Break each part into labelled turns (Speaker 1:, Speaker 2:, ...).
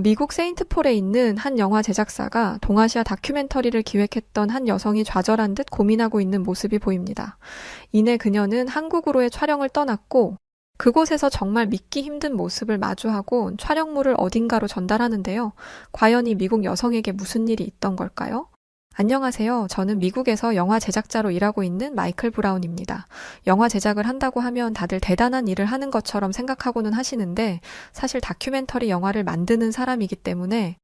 Speaker 1: 미국 세인트폴에 있는 한 영화 제작사가 동아시아 다큐멘터리를 기획했던 한 여성이 좌절한 듯 고민하고 있는 모습이 보입니다. 이내 그녀는 한국으로의 촬영을 떠났고 그곳에서 정말 믿기 힘든 모습을 마주하고 촬영물을 어딘가로 전달하는데요. 과연 이 미국 여성에게 무슨 일이 있던 걸까요? 안녕하세요. 저는 미국에서 영화 제작자로 일하고 있는 마이클 브라운입니다. 영화 제작을 한다고 하면 다들 대단한 일을 하는 것처럼 생각하고는 하시는데 사실 다큐멘터리 영화를 만드는 사람이기 때문에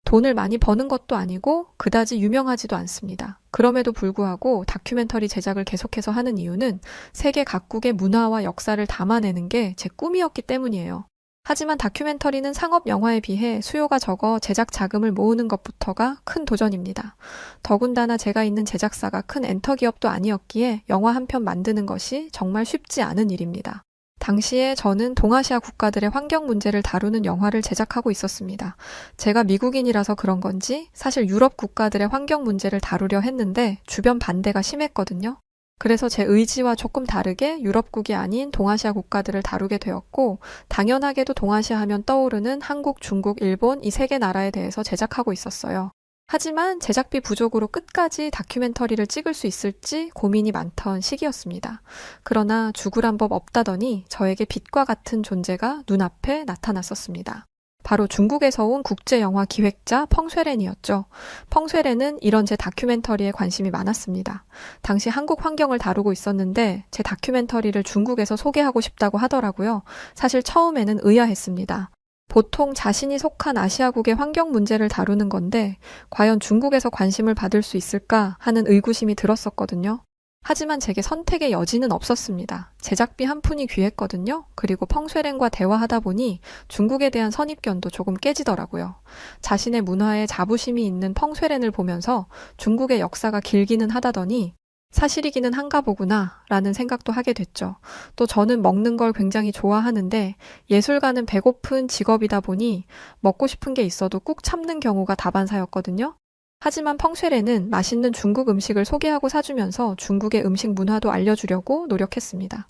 Speaker 1: 돈을 많이 버는 것도 아니고 그다지 유명하지도 않습니다. 그럼에도 불구하고 다큐멘터리 제작을 계속해서 하는 이유는 세계 각국의 문화와 역사를 담아내는 게 제 꿈이었기 때문이에요. 하지만 다큐멘터리는 상업 영화에 비해 수요가 적어 제작 자금을 모으는 것부터가 큰 도전입니다. 더군다나 제가 있는 제작사가 큰 엔터 기업도 아니었기에 영화 한 편 만드는 것이 정말 쉽지 않은 일입니다. 당시에 저는 동아시아 국가들의 환경 문제를 다루는 영화를 제작하고 있었습니다. 제가 미국인이라서 그런 건지 사실 유럽 국가들의 환경 문제를 다루려 했는데 주변 반대가 심했거든요. 그래서 제 의지와 조금 다르게 유럽국이 아닌 동아시아 국가들을 다루게 되었고 당연하게도 동아시아 하면 떠오르는 한국, 중국, 일본 이 세 개 나라에 대해서 제작하고 있었어요. 하지만 제작비 부족으로 끝까지 다큐멘터리를 찍을 수 있을지 고민이 많던 시기였습니다. 그러나 죽으란 법 없다더니 저에게 빛과 같은 존재가 눈앞에 나타났었습니다. 바로 중국에서 온 국제영화 기획자 펑쇠렌이었죠. 펑쇠렌은 이런 제 다큐멘터리에 관심이 많았습니다. 당시 한국 환경을 다루고 있었는데 제 다큐멘터리를 중국에서 소개하고 싶다고 하더라고요. 사실 처음에는 의아했습니다. 보통 자신이 속한 아시아국의 환경 문제를 다루는 건데 과연 중국에서 관심을 받을 수 있을까 하는 의구심이 들었었거든요. 하지만 제게 선택의 여지는 없었습니다. 제작비 한 푼이 귀했거든요. 그리고 펑쇠렌과 대화하다 보니 중국에 대한 선입견도 조금 깨지더라고요. 자신의 문화에 자부심이 있는 펑쇠렌을 보면서 중국의 역사가 길기는 하다더니 사실이기는 한가 보구나 라는 생각도 하게 됐죠. 또 저는 먹는 걸 굉장히 좋아하는데 예술가는 배고픈 직업이다 보니 먹고 싶은 게 있어도 꾹 참는 경우가 다반사였거든요. 하지만 펑쇠렌은 맛있는 중국 음식을 소개하고 사주면서 중국의 음식 문화도 알려주려고 노력했습니다.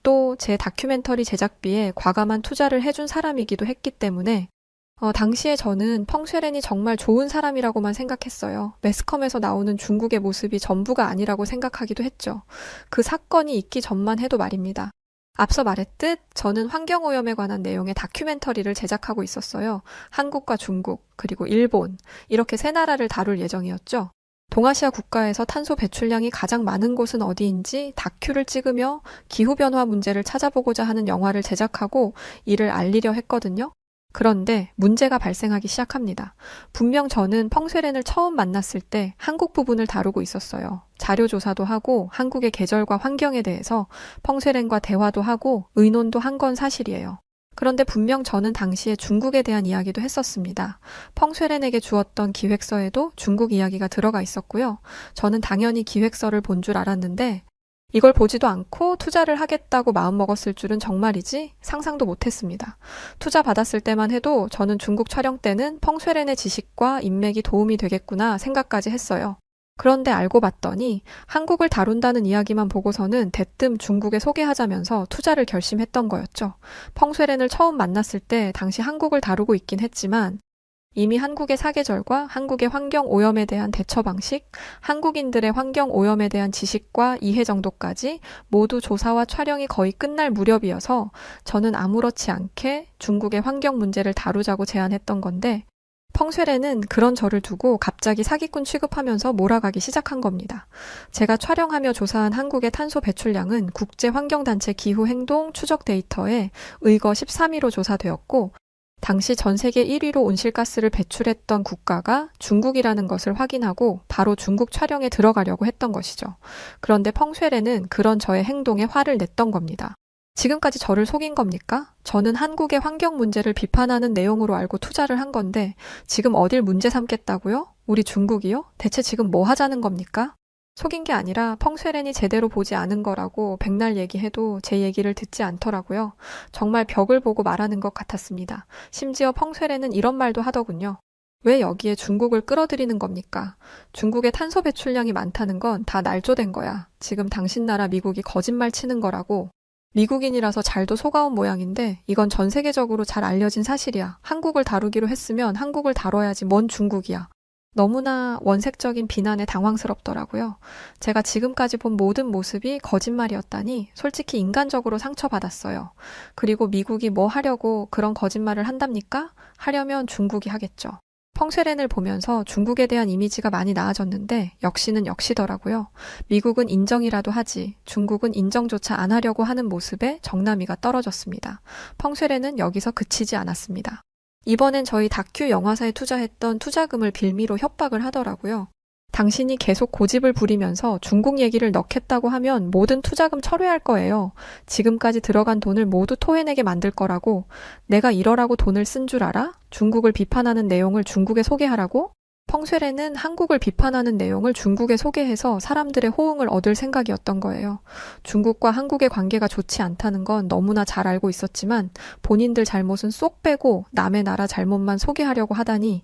Speaker 1: 또 제 다큐멘터리 제작비에 과감한 투자를 해준 사람이기도 했기 때문에 당시에 저는 펑쇠렌이 정말 좋은 사람이라고만 생각했어요. 매스컴에서 나오는 중국의 모습이 전부가 아니라고 생각하기도 했죠. 그 사건이 있기 전만 해도 말입니다. 앞서 말했듯 저는 환경오염에 관한 내용의 다큐멘터리를 제작하고 있었어요. 한국과 중국, 그리고 일본, 이렇게 세 나라를 다룰 예정이었죠. 동아시아 국가에서 탄소 배출량이 가장 많은 곳은 어디인지 다큐를 찍으며 기후변화 문제를 찾아보고자 하는 영화를 제작하고 이를 알리려 했거든요. 그런데 문제가 발생하기 시작합니다. 분명 저는 펑쇠렌을 처음 만났을 때 한국 부분을 다루고 있었어요. 자료 조사도 하고 한국의 계절과 환경에 대해서 펑쇠렌과 대화도 하고 의논도 한 건 사실이에요. 그런데 분명 저는 당시에 중국에 대한 이야기도 했었습니다. 펑쇠렌에게 주었던 기획서에도 중국 이야기가 들어가 있었고요. 저는 당연히 기획서를 본 줄 알았는데 이걸 보지도 않고 투자를 하겠다고 마음먹었을 줄은 정말이지 상상도 못했습니다. 투자 받았을 때만 해도 저는 중국 촬영 때는 펑쇠렌의 지식과 인맥이 도움이 되겠구나 생각까지 했어요. 그런데 알고 봤더니 한국을 다룬다는 이야기만 보고서는 대뜸 중국에 소개하자면서 투자를 결심했던 거였죠. 펑쇠렌을 처음 만났을 때 당시 한국을 다루고 있긴 했지만 이미 한국의 사계절과 한국의 환경 오염에 대한 대처 방식, 한국인들의 환경 오염에 대한 지식과 이해 정도까지 모두 조사와 촬영이 거의 끝날 무렵이어서 저는 아무렇지 않게 중국의 환경 문제를 다루자고 제안했던 건데 펑쇠렌은 그런 저를 두고 갑자기 사기꾼 취급하면서 몰아가기 시작한 겁니다. 제가 촬영하며 조사한 한국의 탄소 배출량은 국제환경단체 기후행동 추적 데이터에 의거 13위로 조사되었고 당시 전 세계 1위로 온실가스를 배출했던 국가가 중국이라는 것을 확인하고 바로 중국 촬영에 들어가려고 했던 것이죠. 그런데 펑쇠렌은 그런 저의 행동에 화를 냈던 겁니다. 지금까지 저를 속인 겁니까? 저는 한국의 환경 문제를 비판하는 내용으로 알고 투자를 한 건데 지금 어딜 문제 삼겠다고요? 우리 중국이요? 대체 지금 뭐 하자는 겁니까? 속인 게 아니라 펑쇠렌이 제대로 보지 않은 거라고 백날 얘기해도 제 얘기를 듣지 않더라고요. 정말 벽을 보고 말하는 것 같았습니다. 심지어 펑쇠렌은 이런 말도 하더군요. 왜 여기에 중국을 끌어들이는 겁니까? 중국의 탄소 배출량이 많다는 건 다 날조된 거야. 지금 당신 나라 미국이 거짓말 치는 거라고. 미국인이라서 잘도 속아온 모양인데 이건 전 세계적으로 잘 알려진 사실이야. 한국을 다루기로 했으면 한국을 다뤄야지 뭔 중국이야. 너무나 원색적인 비난에 당황스럽더라고요. 제가 지금까지 본 모든 모습이 거짓말이었다니 솔직히 인간적으로 상처받았어요. 그리고 미국이 뭐 하려고 그런 거짓말을 한답니까? 하려면 중국이 하겠죠. 펑쉐렌을 보면서 중국에 대한 이미지가 많이 나아졌는데 역시는 역시더라고요. 미국은 인정이라도 하지 중국은 인정조차 안 하려고 하는 모습에 정남이가 떨어졌습니다. 펑쉐렌은 여기서 그치지 않았습니다. 이번엔 저희 다큐 영화사에 투자했던 투자금을 빌미로 협박을 하더라고요. 당신이 계속 고집을 부리면서 중국 얘기를 넣겠다고 하면 모든 투자금 철회할 거예요. 지금까지 들어간 돈을 모두 토해내게 만들 거라고. 내가 이러라고 돈을 쓴 줄 알아? 중국을 비판하는 내용을 중국에 소개하라고? 펑쉐렌은 한국을 비판하는 내용을 중국에 소개해서 사람들의 호응을 얻을 생각이었던 거예요. 중국과 한국의 관계가 좋지 않다는 건 너무나 잘 알고 있었지만 본인들 잘못은 쏙 빼고 남의 나라 잘못만 소개하려고 하다니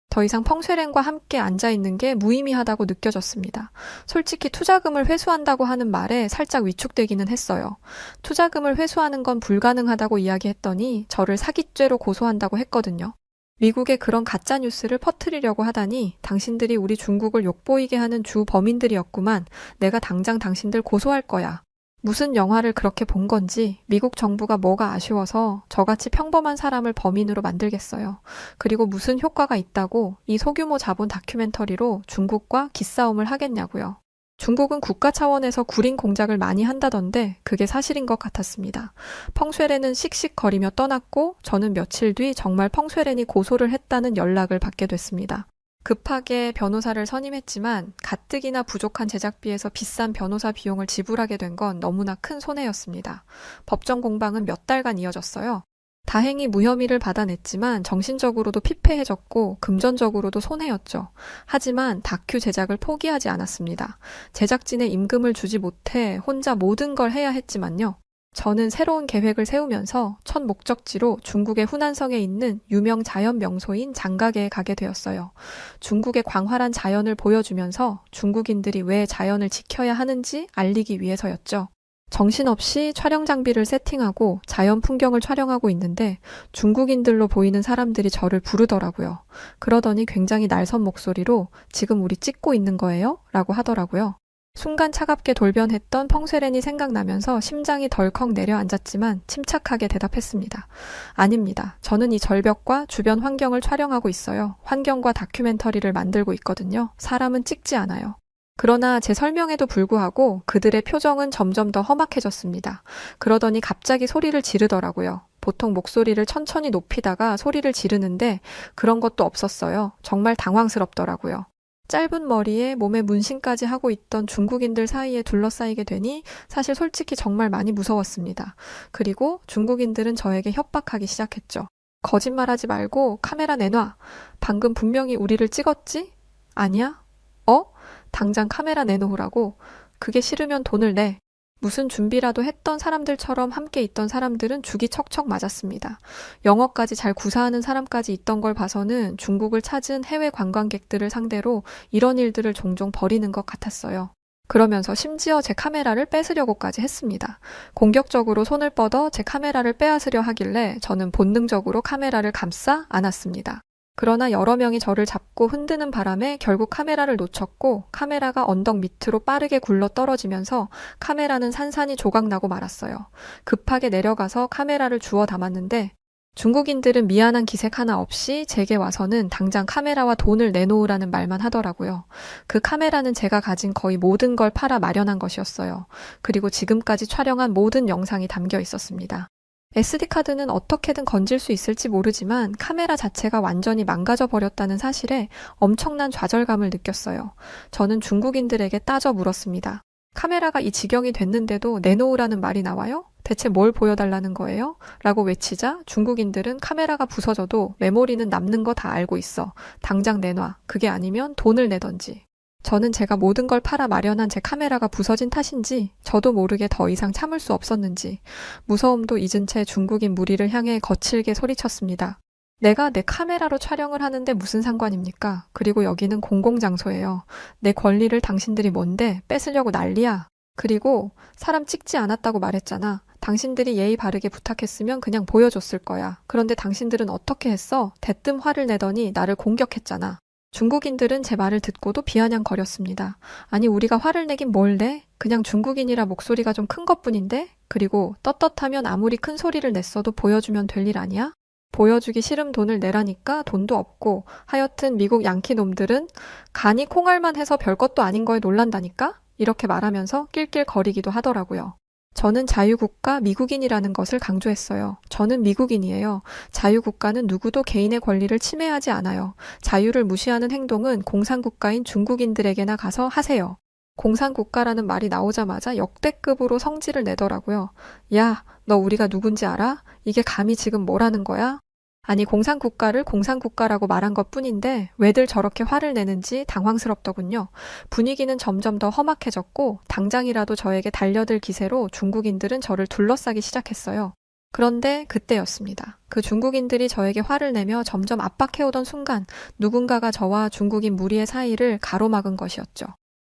Speaker 1: 더 이상 펑쉐렌과 함께 앉아있는 게 무의미하다고 느껴졌습니다. 솔직히 투자금을 회수한다고 하는 말에 살짝 위축되기는 했어요. 투자금을 회수하는 건 불가능하다고 이야기했더니 저를 사기죄로 고소한다고 했거든요. 미국에 그런 가짜뉴스를 퍼뜨리려고 하다니 당신들이 우리 중국을 욕보이게 하는 주 범인들이었구만. 내가 당장 당신들 고소할 거야. 무슨 영화를 그렇게 본 건지 미국 정부가 뭐가 아쉬워서 저같이 평범한 사람을 범인으로 만들겠어요. 그리고 무슨 효과가 있다고 이 소규모 자본 다큐멘터리로 중국과 기싸움을 하겠냐고요. 중국은 국가 차원에서 구린 공작을 많이 한다던데 그게 사실인 것 같았습니다. 펑쉐렌은 씩씩거리며 떠났고 저는 며칠 뒤 정말 펑쉐렌이 고소를 했다는 연락을 받게 됐습니다. 급하게 변호사를 선임했지만 가뜩이나 부족한 제작비에서 비싼 변호사 비용을 지불하게 된 건 너무나 큰 손해였습니다. 법정 공방은 몇 달간 이어졌어요. 다행히 무혐의를 받아냈지만 정신적으로도 피폐해졌고 금전적으로도 손해였죠. 하지만 다큐 제작을 포기하지 않았습니다. 제작진의 임금을 주지 못해 혼자 모든 걸 해야 했지만요. 저는 새로운 계획을 세우면서 첫 목적지로 중국의 후난성에 있는 유명 자연 명소인 장가게에 가게 되었어요. 중국의 광활한 자연을 보여주면서 중국인들이 왜 자연을 지켜야 하는지 알리기 위해서였죠. 정신없이 촬영 장비를 세팅하고 자연 풍경을 촬영하고 있는데 중국인들로 보이는 사람들이 저를 부르더라고요. 그러더니 굉장히 날선 목소리로 지금 우리 찍고 있는 거예요? 라고 하더라고요. 순간 차갑게 돌변했던 펑쉐렌이 생각나면서 심장이 덜컥 내려앉았지만 침착하게 대답했습니다. 아닙니다. 저는 이 절벽과 주변 환경을 촬영하고 있어요. 환경과 다큐멘터리를 만들고 있거든요. 사람은 찍지 않아요. 그러나 제 설명에도 불구하고 그들의 표정은 점점 더 험악해졌습니다. 그러더니 갑자기 소리를 지르더라고요. 보통 목소리를 천천히 높이다가 소리를 지르는데 그런 것도 없었어요. 정말 당황스럽더라고요. 짧은 머리에 몸에 문신까지 하고 있던 중국인들 사이에 둘러싸이게 되니 사실 솔직히 정말 많이 무서웠습니다. 그리고 중국인들은 저에게 협박하기 시작했죠. 거짓말하지 말고 카메라 내놔. 방금 분명히 우리를 찍었지? 아니야? 당장 카메라 내놓으라고. 그게 싫으면 돈을 내. 무슨 준비라도 했던 사람들처럼 함께 있던 사람들은 죽이 척척 맞았습니다. 영어까지 잘 구사하는 사람까지 있던 걸 봐서는 중국을 찾은 해외 관광객들을 상대로 이런 일들을 종종 벌이는 것 같았어요. 그러면서 심지어 제 카메라를 뺏으려고까지 했습니다. 공격적으로 손을 뻗어 제 카메라를 빼앗으려 하길래 저는 본능적으로 카메라를 감싸 안았습니다. 그러나 여러 명이 저를 잡고 흔드는 바람에 결국 카메라를 놓쳤고 카메라가 언덕 밑으로 빠르게 굴러 떨어지면서 카메라는 산산이 조각나고 말았어요. 급하게 내려가서 카메라를 주워 담았는데 중국인들은 미안한 기색 하나 없이 제게 와서는 당장 카메라와 돈을 내놓으라는 말만 하더라고요. 그 카메라는 제가 가진 거의 모든 걸 팔아 마련한 것이었어요. 그리고 지금까지 촬영한 모든 영상이 담겨 있었습니다. SD카드는 어떻게든 건질 수 있을지 모르지만 카메라 자체가 완전히 망가져 버렸다는 사실에 엄청난 좌절감을 느꼈어요. 저는 중국인들에게 따져 물었습니다. 카메라가 이 지경이 됐는데도 내놓으라는 말이 나와요? 대체 뭘 보여달라는 거예요? 라고 외치자 중국인들은 카메라가 부서져도 메모리는 남는 거 다 알고 있어. 당장 내놔. 그게 아니면 돈을 내던지. 저는 제가 모든 걸 팔아 마련한 제 카메라가 부서진 탓인지 저도 모르게 더 이상 참을 수 없었는지 무서움도 잊은 채 중국인 무리를 향해 거칠게 소리쳤습니다. 내가 내 카메라로 촬영을 하는데 무슨 상관입니까? 그리고 여기는 공공장소예요. 내 권리를 당신들이 뭔데 뺏으려고 난리야. 그리고 사람 찍지 않았다고 말했잖아. 당신들이 예의 바르게 부탁했으면 그냥 보여줬을 거야. 그런데 당신들은 어떻게 했어? 대뜸 화를 내더니 나를 공격했잖아. 중국인들은 제 말을 듣고도 비아냥거렸습니다. 아니, 우리가 화를 내긴 뭘 내? 그냥 중국인이라 목소리가 좀 큰 것뿐인데? 그리고 떳떳하면 아무리 큰 소리를 냈어도 보여주면 될 일 아니야? 보여주기 싫음 돈을 내라니까 돈도 없고, 하여튼 미국 양키 놈들은 간이 콩알만 해서 별것도 아닌 거에 놀란다니까? 이렇게 말하면서 낄낄거리기도 하더라고요. 저는 자유국가 미국인이라는 것을 강조했어요. 저는 미국인이에요. 자유국가는 누구도 개인의 권리를 침해하지 않아요. 자유를 무시하는 행동은 공산국가인 중국인들에게나 가서 하세요. 공산국가라는 말이 나오자마자 역대급으로 성질을 내더라고요. 야, 너 우리가 누군지 알아? 이게 감히 지금 뭐라는 거야? 아니, 공산국가를 공산국가라고 말한 것뿐인데 왜들 저렇게 화를 내는지 당황스럽더군요. 분위기는 점점 더 험악해졌고 당장이라도 저에게 달려들 기세로 중국인들은 저를 둘러싸기 시작했어요. 그런데 그때였습니다. 그 중국인들이 저에게 화를 내며 점점 압박해오던 순간 누군가가 저와 중국인 무리의 사이를 가로막은 것이었죠.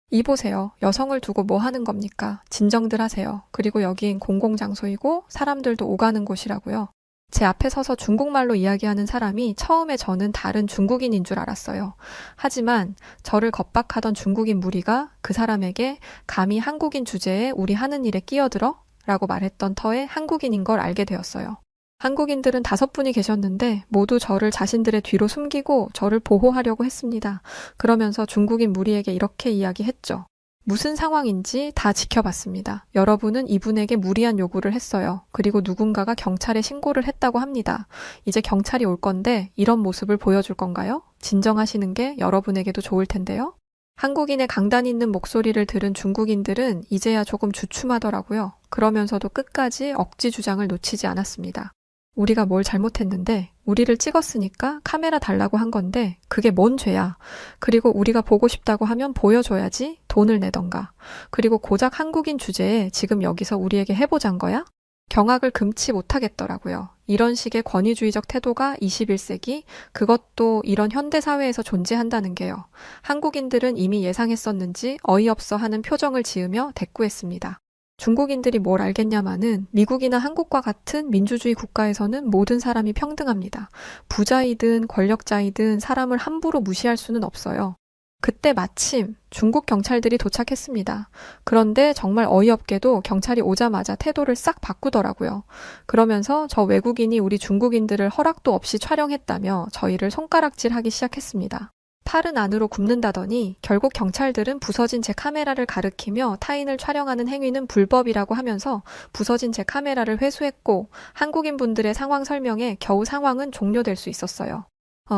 Speaker 1: 이보세요. 여성을 두고 뭐 하는 겁니까? 진정들 하세요. 그리고 여긴 공공장소이고 사람들도 오가는 곳이라고요. 제 앞에 서서 중국말로 이야기하는 사람이 처음에 저는 다른 중국인인 줄 알았어요. 하지만 저를 겁박하던 중국인 무리가 그 사람에게 감히 한국인 주제에 우리 하는 일에 끼어들어? 라고 말했던 터에 한국인인 걸 알게 되었어요. 한국인들은 5분이 계셨는데 모두 저를 자신들의 뒤로 숨기고 저를 보호하려고 했습니다. 그러면서 중국인 무리에게 이렇게 이야기했죠. 무슨 상황인지 다 지켜봤습니다. 여러분은 이분에게 무리한 요구를 했어요. 그리고 누군가가 경찰에 신고를 했다고 합니다. 이제 경찰이 올 건데 이런 모습을 보여줄 건가요? 진정하시는 게 여러분에게도 좋을 텐데요. 한국인의 강단 있는 목소리를 들은 중국인들은 이제야 조금 주춤하더라고요. 그러면서도 끝까지 억지 주장을 놓치지 않았습니다. 우리가 뭘 잘못했는데 우리를 찍었으니까 카메라 달라고 한 건데 그게 뭔 죄야. 그리고 우리가 보고 싶다고 하면 보여줘야지 돈을 내던가. 그리고 고작 한국인 주제에 지금 여기서 우리에게 해보잔 거야? 경악을 금치 못하겠더라고요. 이런 식의 권위주의적 태도가 21세기, 그것도 이런 현대사회에서 존재한다는 게요. 한국인들은 이미 예상했었는지 어이없어 하는 표정을 지으며 대꾸했습니다. 중국인들이 뭘 알겠냐마는 미국이나 한국과 같은 민주주의 국가에서는 모든 사람이 평등합니다. 부자이든 권력자이든 사람을 함부로 무시할 수는 없어요. 그때 마침 중국 경찰들이 도착했습니다. 그런데 정말 어이없게도 경찰이 오자마자 태도를 싹 바꾸더라고요. 그러면서 저 외국인이 우리 중국인들을 허락도 없이 촬영했다며 저희를 손가락질하기 시작했습니다. 팔은 안으로 굽는다더니 결국 경찰들은 부서진 제 카메라를 가리키며 타인을 촬영하는 행위는 불법이라고 하면서 부서진 제 카메라를 회수했고 한국인 분들의 상황 설명에 겨우 상황은 종료될 수 있었어요.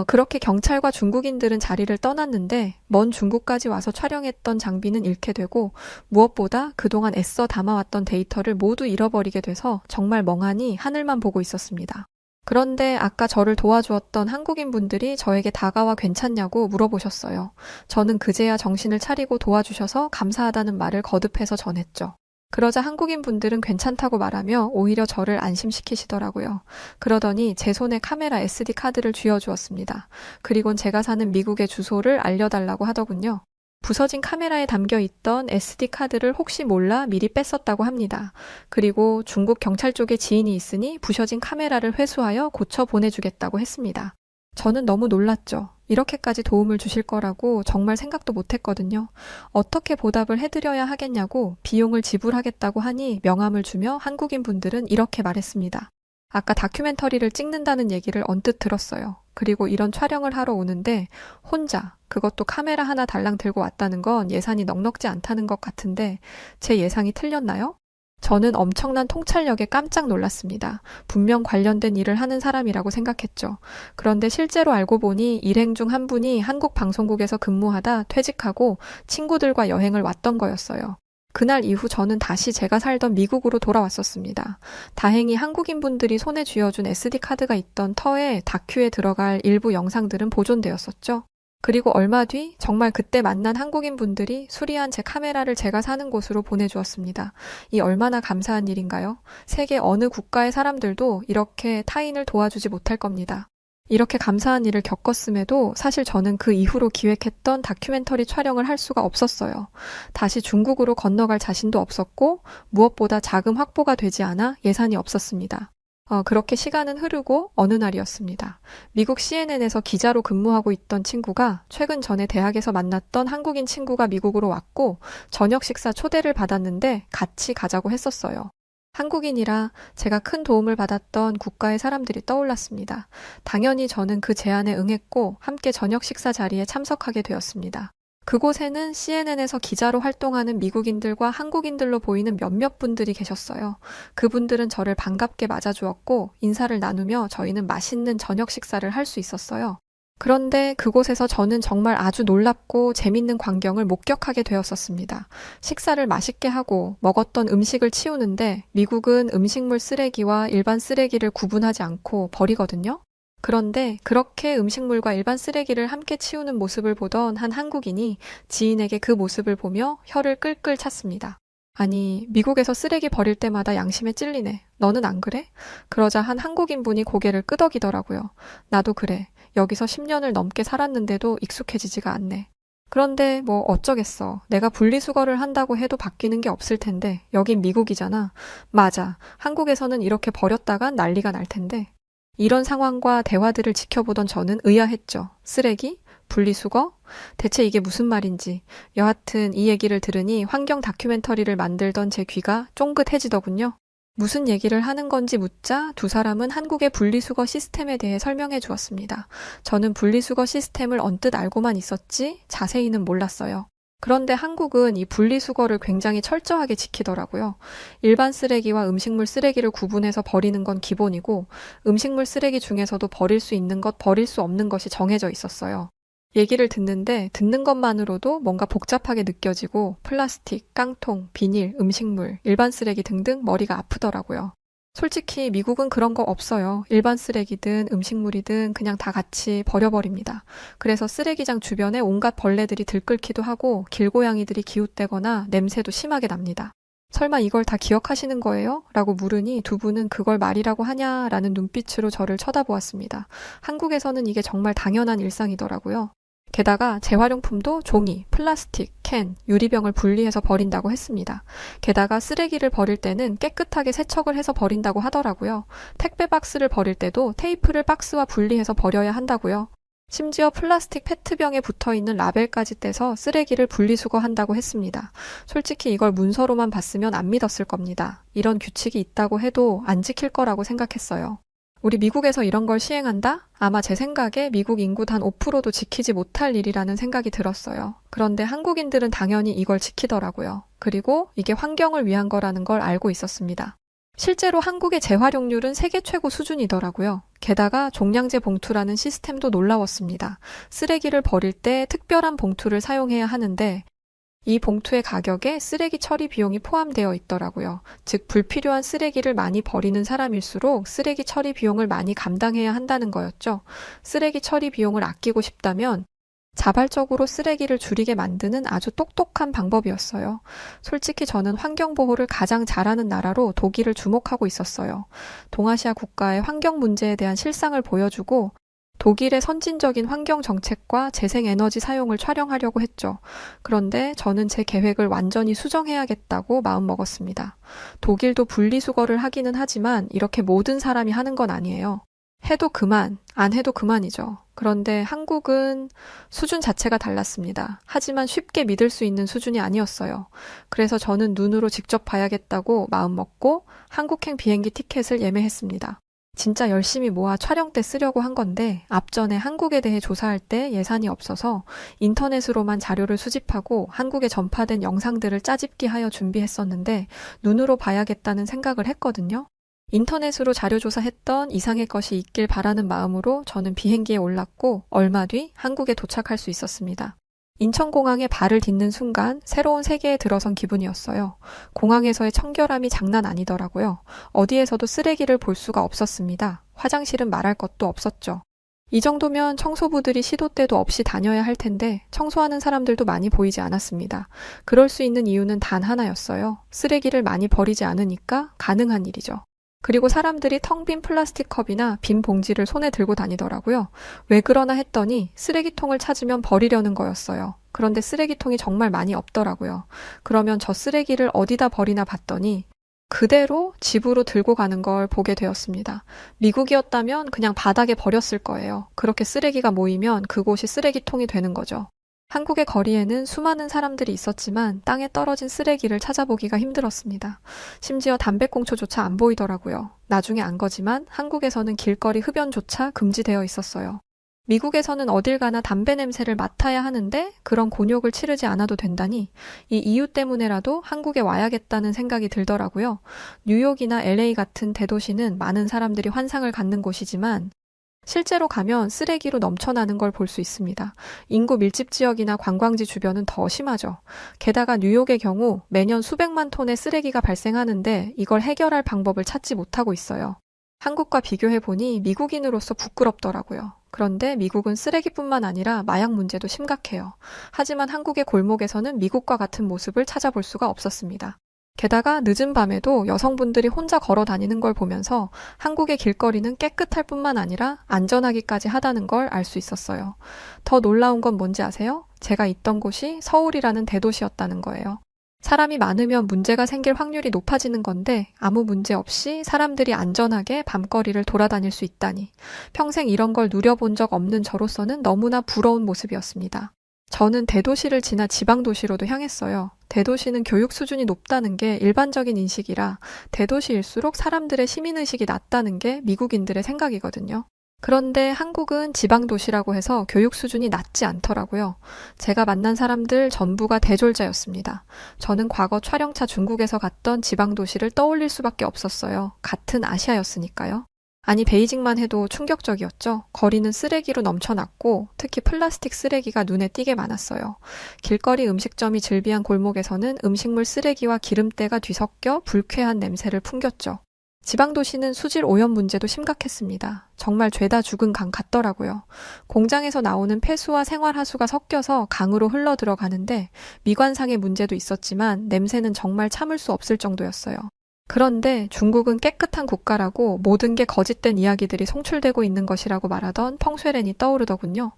Speaker 1: 그렇게 경찰과 중국인들은 자리를 떠났는데 먼 중국까지 와서 촬영했던 장비는 잃게 되고 무엇보다 그동안 애써 담아왔던 데이터를 모두 잃어버리게 돼서 정말 멍하니 하늘만 보고 있었습니다. 그런데 아까 저를 도와주었던 한국인 분들이 저에게 다가와 괜찮냐고 물어보셨어요. 저는 그제야 정신을 차리고 도와주셔서 감사하다는 말을 거듭해서 전했죠. 그러자 한국인 분들은 괜찮다고 말하며 오히려 저를 안심시키시더라고요. 그러더니 제 손에 카메라 SD 카드를 쥐어주었습니다. 그리곤 제가 사는 미국의 주소를 알려달라고 하더군요. 부서진 카메라에 담겨 있던 SD 카드를 혹시 몰라 미리 뺐었다고 합니다. 그리고 중국 경찰 쪽에 지인이 있으니 부셔진 카메라를 회수하여 고쳐 보내주겠다고 했습니다. 저는 너무 놀랐죠. 이렇게까지 도움을 주실 거라고 정말 생각도 못했거든요. 어떻게 보답을 해드려야 하겠냐고 비용을 지불하겠다고 하니 명함을 주며 한국인 분들은 이렇게 말했습니다. 아까 다큐멘터리를 찍는다는 얘기를 언뜻 들었어요. 그리고 이런 촬영을 하러 오는데 혼자, 그것도 카메라 하나 달랑 들고 왔다는 건 예산이 넉넉지 않다는 것 같은데 제 예상이 틀렸나요? 저는 엄청난 통찰력에 깜짝 놀랐습니다. 분명 관련된 일을 하는 사람이라고 생각했죠. 그런데 실제로 알고 보니 일행 중 한 분이 한국 방송국에서 근무하다 퇴직하고 친구들과 여행을 왔던 거였어요. 그날 이후 저는 다시 제가 살던 미국으로 돌아왔었습니다. 다행히 한국인 분들이 손에 쥐어준 SD카드가 있던 터에 다큐에 들어갈 일부 영상들은 보존되었었죠. 그리고 얼마 뒤 정말 그때 만난 한국인 분들이 수리한 제 카메라를 제가 사는 곳으로 보내주었습니다. 이 얼마나 감사한 일인가요? 세계 어느 국가의 사람들도 이렇게 타인을 도와주지 못할 겁니다. 이렇게 감사한 일을 겪었음에도 사실 저는 그 이후로 기획했던 다큐멘터리 촬영을 할 수가 없었어요. 다시 중국으로 건너갈 자신도 없었고 무엇보다 자금 확보가 되지 않아 예산이 없었습니다. 그렇게 시간은 흐르고 어느 날이었습니다. 미국 CNN에서 기자로 근무하고 있던 친구가 최근 전에 대학에서 만났던 한국인 친구가 미국으로 왔고 저녁 식사 초대를 받았는데 같이 가자고 했었어요. 한국인이라 제가 큰 도움을 받았던 국가의 사람들이 떠올랐습니다. 당연히 저는 그 제안에 응했고 함께 저녁 식사 자리에 참석하게 되었습니다. 그곳에는 CNN에서 기자로 활동하는 미국인들과 한국인들로 보이는 몇몇 분들이 계셨어요. 그분들은 저를 반갑게 맞아주었고 인사를 나누며 저희는 맛있는 저녁 식사를 할 수 있었어요. 그런데 그곳에서 저는 정말 아주 놀랍고 재밌는 광경을 목격하게 되었었습니다. 식사를 맛있게 하고 먹었던 음식을 치우는데 미국은 음식물 쓰레기와 일반 쓰레기를 구분하지 않고 버리거든요. 그런데 그렇게 음식물과 일반 쓰레기를 함께 치우는 모습을 보던 한 한국인이 지인에게 그 모습을 보며 혀를 끌끌 찼습니다. 아니, 미국에서 쓰레기 버릴 때마다 양심에 찔리네. 너는 안 그래? 그러자 한 한국인분이 고개를 끄덕이더라고요. 나도 그래. 여기서 10년을 넘게 살았는데도 익숙해지지가 않네. 그런데 뭐 어쩌겠어. 내가 분리수거를 한다고 해도 바뀌는 게 없을 텐데 여긴 미국이잖아. 맞아. 한국에서는 이렇게 버렸다간 난리가 날 텐데. 이런 상황과 대화들을 지켜보던 저는 의아했죠. 쓰레기? 분리수거? 대체 이게 무슨 말인지. 여하튼 이 얘기를 들으니 환경 다큐멘터리를 만들던 제 귀가 쫑긋해지더군요. 무슨 얘기를 하는 건지 묻자 두 사람은 한국의 분리수거 시스템에 대해 설명해 주었습니다. 저는 분리수거 시스템을 언뜻 알고만 있었지 자세히는 몰랐어요. 그런데 한국은 이 분리수거를 굉장히 철저하게 지키더라고요. 일반 쓰레기와 음식물 쓰레기를 구분해서 버리는 건 기본이고 음식물 쓰레기 중에서도 버릴 수 있는 것, 버릴 수 없는 것이 정해져 있었어요. 얘기를 듣는데 듣는 것만으로도 뭔가 복잡하게 느껴지고 플라스틱, 깡통, 비닐, 음식물, 일반 쓰레기 등등 머리가 아프더라고요. 솔직히 미국은 그런 거 없어요. 일반 쓰레기든 음식물이든 그냥 다 같이 버려버립니다. 그래서 쓰레기장 주변에 온갖 벌레들이 들끓기도 하고 길고양이들이 기웃대거나 냄새도 심하게 납니다. 설마 이걸 다 기억하시는 거예요? 라고 물으니 두 분은 그걸 말이라고 하냐? 라는 눈빛으로 저를 쳐다보았습니다. 한국에서는 이게 정말 당연한 일상이더라고요. 게다가 재활용품도 종이, 플라스틱, 캔, 유리병을 분리해서 버린다고 했습니다. 게다가 쓰레기를 버릴 때는 깨끗하게 세척을 해서 버린다고 하더라고요. 택배 박스를 버릴 때도 테이프를 박스와 분리해서 버려야 한다고요. 심지어 플라스틱 페트병에 붙어있는 라벨까지 떼서 쓰레기를 분리수거한다고 했습니다. 솔직히 이걸 문서로만 봤으면 안 믿었을 겁니다. 이런 규칙이 있다고 해도 안 지킬 거라고 생각했어요. 우리 미국에서 이런 걸 시행한다? 아마 제 생각에 미국 인구 단 5%도 지키지 못할 일이라는 생각이 들었어요. 그런데 한국인들은 당연히 이걸 지키더라고요. 그리고 이게 환경을 위한 거라는 걸 알고 있었습니다. 실제로 한국의 재활용률은 세계 최고 수준이더라고요. 게다가 종량제 봉투라는 시스템도 놀라웠습니다. 쓰레기를 버릴 때 특별한 봉투를 사용해야 하는데 이 봉투의 가격에 쓰레기 처리 비용이 포함되어 있더라고요. 즉 불필요한 쓰레기를 많이 버리는 사람일수록 쓰레기 처리 비용을 많이 감당해야 한다는 거였죠. 쓰레기 처리 비용을 아끼고 싶다면 자발적으로 쓰레기를 줄이게 만드는 아주 똑똑한 방법이었어요. 솔직히 저는 환경보호를 가장 잘하는 나라로 독일을 주목하고 있었어요. 동아시아 국가의 환경 문제에 대한 실상을 보여주고 독일의 선진적인 환경 정책과 재생에너지 사용을 촬영하려고 했죠. 그런데 저는 제 계획을 완전히 수정해야겠다고 마음먹었습니다. 독일도 분리수거를 하기는 하지만 이렇게 모든 사람이 하는 건 아니에요. 해도 그만, 안 해도 그만이죠. 그런데 한국은 수준 자체가 달랐습니다. 하지만 쉽게 믿을 수 있는 수준이 아니었어요. 그래서 저는 눈으로 직접 봐야겠다고 마음먹고 한국행 비행기 티켓을 예매했습니다. 진짜 열심히 모아 촬영 때 쓰려고 한 건데 앞전에 한국에 대해 조사할 때 예산이 없어서 인터넷으로만 자료를 수집하고 한국에 전파된 영상들을 짜집기하여 준비했었는데 눈으로 봐야겠다는 생각을 했거든요. 인터넷으로 자료 조사했던 이상의 것이 있길 바라는 마음으로 저는 비행기에 올랐고 얼마 뒤 한국에 도착할 수 있었습니다. 인천공항에 발을 딛는 순간 새로운 세계에 들어선 기분이었어요. 공항에서의 청결함이 장난 아니더라고요. 어디에서도 쓰레기를 볼 수가 없었습니다. 화장실은 말할 것도 없었죠. 이 정도면 청소부들이 시도 때도 없이 다녀야 할 텐데 청소하는 사람들도 많이 보이지 않았습니다. 그럴 수 있는 이유는 단 하나였어요. 쓰레기를 많이 버리지 않으니까 가능한 일이죠. 그리고 사람들이 텅 빈 플라스틱 컵이나 빈 봉지를 손에 들고 다니더라고요. 왜 그러나 했더니 쓰레기통을 찾으면 버리려는 거였어요. 그런데 쓰레기통이 정말 많이 없더라고요. 그러면 저 쓰레기를 어디다 버리나 봤더니 그대로 집으로 들고 가는 걸 보게 되었습니다. 미국이었다면 그냥 바닥에 버렸을 거예요. 그렇게 쓰레기가 모이면 그곳이 쓰레기통이 되는 거죠. 한국의 거리에는 수많은 사람들이 있었지만 땅에 떨어진 쓰레기를 찾아보기가 힘들었습니다. 심지어 담배꽁초조차 안 보이더라고요. 나중에 안 거지만 한국에서는 길거리 흡연조차 금지되어 있었어요. 미국에서는 어딜 가나 담배 냄새를 맡아야 하는데 그런 곤욕을 치르지 않아도 된다니 이 이유 때문에라도 한국에 와야겠다는 생각이 들더라고요. 뉴욕이나 LA 같은 대도시는 많은 사람들이 환상을 갖는 곳이지만 실제로 가면 쓰레기로 넘쳐나는 걸 볼 수 있습니다. 인구 밀집 지역이나 관광지 주변은 더 심하죠. 게다가 뉴욕의 경우 매년 수백만 톤의 쓰레기가 발생하는데 이걸 해결할 방법을 찾지 못하고 있어요. 한국과 비교해보니 미국인으로서 부끄럽더라고요. 그런데 미국은 쓰레기뿐만 아니라 마약 문제도 심각해요. 하지만 한국의 골목에서는 미국과 같은 모습을 찾아볼 수가 없었습니다. 게다가 늦은 밤에도 여성분들이 혼자 걸어 다니는 걸 보면서 한국의 길거리는 깨끗할 뿐만 아니라 안전하기까지 하다는 걸 알 수 있었어요. 더 놀라운 건 뭔지 아세요? 제가 있던 곳이 서울이라는 대도시였다는 거예요. 사람이 많으면 문제가 생길 확률이 높아지는 건데 아무 문제 없이 사람들이 안전하게 밤거리를 돌아다닐 수 있다니 평생 이런 걸 누려본 적 없는 저로서는 너무나 부러운 모습이었습니다. 저는 대도시를 지나 지방도시로도 향했어요. 대도시는 교육 수준이 높다는 게 일반적인 인식이라 대도시일수록 사람들의 시민의식이 낮다는 게 미국인들의 생각이거든요. 그런데 한국은 지방도시라고 해서 교육 수준이 낮지 않더라고요. 제가 만난 사람들 전부가 대졸자였습니다. 저는 과거 촬영차 중국에서 갔던 지방도시를 떠올릴 수밖에 없었어요. 같은 아시아였으니까요. 아니 베이징만 해도 충격적이었죠. 거리는 쓰레기로 넘쳐났고 특히 플라스틱 쓰레기가 눈에 띄게 많았어요. 길거리 음식점이 즐비한 골목에서는 음식물 쓰레기와 기름때가 뒤섞여 불쾌한 냄새를 풍겼죠. 지방도시는 수질 오염 문제도 심각했습니다. 정말 죄다 죽은 강 같더라고요. 공장에서 나오는 폐수와 생활하수가 섞여서 강으로 흘러 들어가는데 미관상의 문제도 있었지만 냄새는 정말 참을 수 없을 정도였어요. 그런데 중국은 깨끗한 국가라고 모든 게 거짓된 이야기들이 송출되고 있는 것이라고 말하던 펑쇠렌이 떠오르더군요.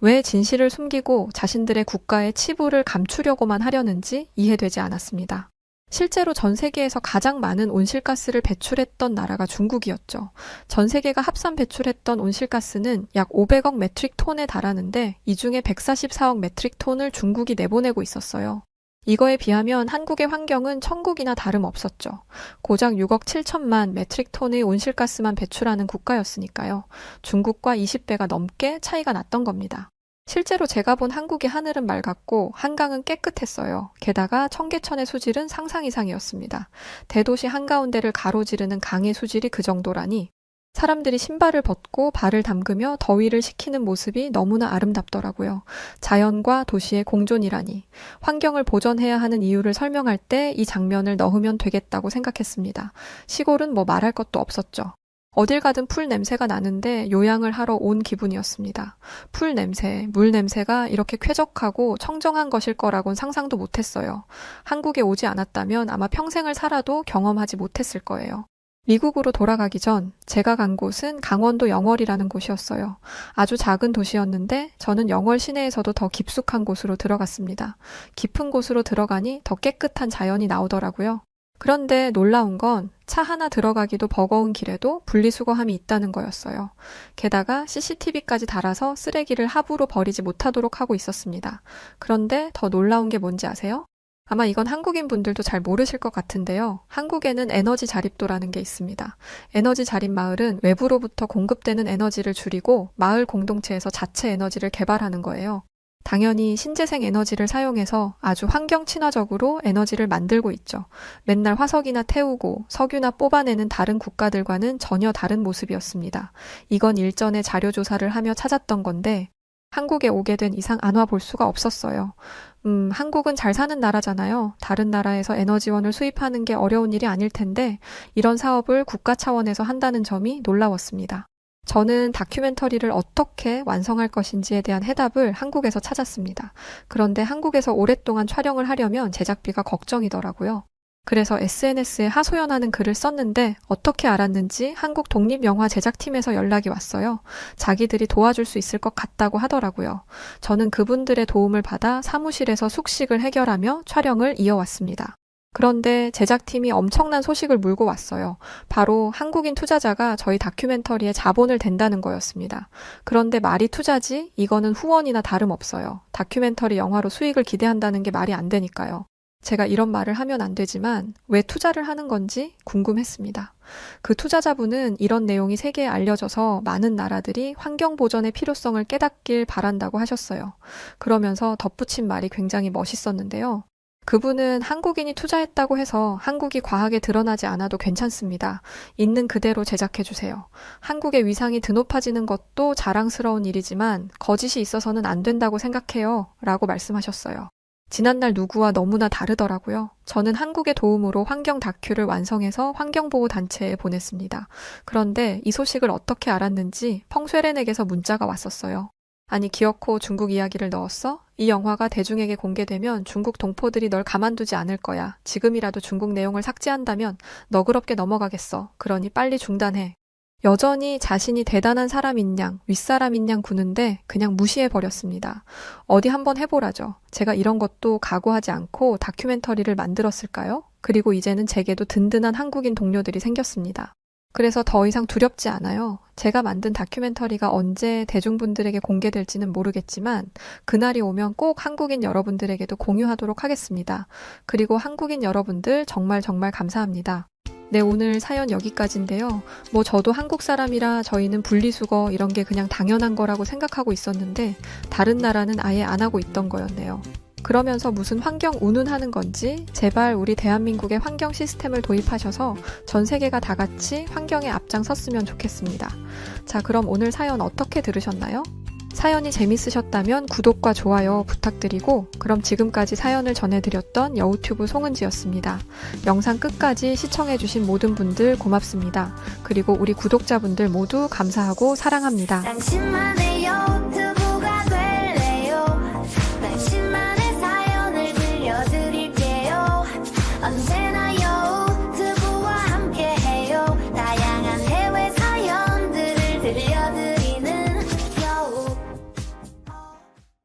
Speaker 1: 왜 진실을 숨기고 자신들의 국가의 치부를 감추려고만 하려는지 이해되지 않았습니다. 실제로 전 세계에서 가장 많은 온실가스를 배출했던 나라가 중국이었죠. 전 세계가 합산 배출했던 온실가스는 약 500억 메트릭 톤에 달하는데 이 중에 144억 메트릭 톤을 중국이 내보내고 있었어요. 이거에 비하면 한국의 환경은 천국이나 다름없었죠. 고작 6억 7천만 메트릭 톤의 온실가스만 배출하는 국가였으니까요. 중국과 20배가 넘게 차이가 났던 겁니다. 실제로 제가 본 한국의 하늘은 맑았고 한강은 깨끗했어요. 게다가 청계천의 수질은 상상 이상이었습니다. 대도시 한가운데를 가로지르는 강의 수질이 그 정도라니 사람들이 신발을 벗고 발을 담그며 더위를 식히는 모습이 너무나 아름답더라고요. 자연과 도시의 공존이라니. 환경을 보존해야 하는 이유를 설명할 때 이 장면을 넣으면 되겠다고 생각했습니다. 시골은 뭐 말할 것도 없었죠. 어딜 가든 풀 냄새가 나는데 요양을 하러 온 기분이었습니다. 풀 냄새, 물 냄새가 이렇게 쾌적하고 청정한 것일 거라곤 상상도 못했어요. 한국에 오지 않았다면 아마 평생을 살아도 경험하지 못했을 거예요. 미국으로 돌아가기 전 제가 간 곳은 강원도 영월이라는 곳이었어요. 아주 작은 도시였는데 저는 영월 시내에서도 더 깊숙한 곳으로 들어갔습니다. 깊은 곳으로 들어가니 더 깨끗한 자연이 나오더라고요. 그런데 놀라운 건 차 하나 들어가기도 버거운 길에도 분리수거함이 있다는 거였어요. 게다가 CCTV까지 달아서 쓰레기를 하부로 버리지 못하도록 하고 있었습니다. 그런데 더 놀라운 게 뭔지 아세요? 아마 이건 한국인 분들도 잘 모르실 것 같은데요. 한국에는 에너지 자립도라는 게 있습니다. 에너지 자립 마을은 외부로부터 공급되는 에너지를 줄이고 마을 공동체에서 자체 에너지를 개발하는 거예요. 당연히 신재생 에너지를 사용해서 아주 환경 친화적으로 에너지를 만들고 있죠. 맨날 화석이나 태우고 석유나 뽑아내는 다른 국가들과는 전혀 다른 모습이었습니다. 이건 일전에 자료 조사를 하며 찾았던 건데 한국에 오게 된 이상 안 와 볼 수가 없었어요. 한국은 잘 사는 나라잖아요. 다른 나라에서 에너지원을 수입하는 게 어려운 일이 아닐 텐데 이런 사업을 국가 차원에서 한다는 점이 놀라웠습니다. 저는 다큐멘터리를 어떻게 완성할 것인지에 대한 해답을 한국에서 찾았습니다. 그런데 한국에서 오랫동안 촬영을 하려면 제작비가 걱정이더라고요. 그래서 SNS에 하소연하는 글을 썼는데 어떻게 알았는지 한국 독립영화 제작팀에서 연락이 왔어요. 자기들이 도와줄 수 있을 것 같다고 하더라고요. 저는 그분들의 도움을 받아 사무실에서 숙식을 해결하며 촬영을 이어왔습니다. 그런데 제작팀이 엄청난 소식을 물고 왔어요. 바로 한국인 투자자가 저희 다큐멘터리에 자본을 댄다는 거였습니다. 그런데 말이 투자지? 이거는 후원이나 다름없어요. 다큐멘터리 영화로 수익을 기대한다는 게 말이 안 되니까요. 제가 이런 말을 하면 안 되지만 왜 투자를 하는 건지 궁금했습니다. 그 투자자분은 이런 내용이 세계에 알려져서 많은 나라들이 환경 보전의 필요성을 깨닫길 바란다고 하셨어요. 그러면서 덧붙인 말이 굉장히 멋있었는데요. 그분은 한국인이 투자했다고 해서 한국이 과하게 드러나지 않아도 괜찮습니다. 있는 그대로 제작해주세요. 한국의 위상이 드높아지는 것도 자랑스러운 일이지만 거짓이 있어서는 안 된다고 생각해요. 라고 말씀하셨어요. 지난날 누구와 너무나 다르더라고요. 저는 한국의 도움으로 환경 다큐를 완성해서 환경보호단체에 보냈습니다. 그런데 이 소식을 어떻게 알았는지 펑쉐렌에게서 문자가 왔었어요. 아니 기어코 중국 이야기를 넣었어? 이 영화가 대중에게 공개되면 중국 동포들이 널 가만두지 않을 거야. 지금이라도 중국 내용을 삭제한다면 너그럽게 넘어가겠어. 그러니 빨리 중단해. 여전히 자신이 대단한 사람인 양, 윗사람인 양 구는데 그냥 무시해버렸습니다. 어디 한번 해보라죠. 제가 이런 것도 각오하지 않고 다큐멘터리를 만들었을까요? 그리고 이제는 제게도 든든한 한국인 동료들이 생겼습니다. 그래서 더 이상 두렵지 않아요. 제가 만든 다큐멘터리가 언제 대중분들에게 공개될지는 모르겠지만 그날이 오면 꼭 한국인 여러분들에게도 공유하도록 하겠습니다. 그리고 한국인 여러분들 정말 감사합니다. 네, 오늘 사연 여기까지인데요. 저도 한국 사람이라 저희는 분리수거 이런 게 그냥 당연한 거라고 생각하고 있었는데 다른 나라는 아예 안 하고 있던 거였네요. 그러면서 무슨 환경 운운하는 건지 제발 우리 대한민국의 환경 시스템을 도입하셔서 전 세계가 다 같이 환경에 앞장섰으면 좋겠습니다. 자, 그럼 오늘 사연 어떻게 들으셨나요? 사연이 재밌으셨다면 구독과 좋아요 부탁드리고 그럼 지금까지 사연을 전해드렸던 여우튜브 송은지였습니다. 영상 끝까지 시청해주신 모든 분들 고맙습니다. 그리고 우리 구독자분들 모두 감사하고 사랑합니다.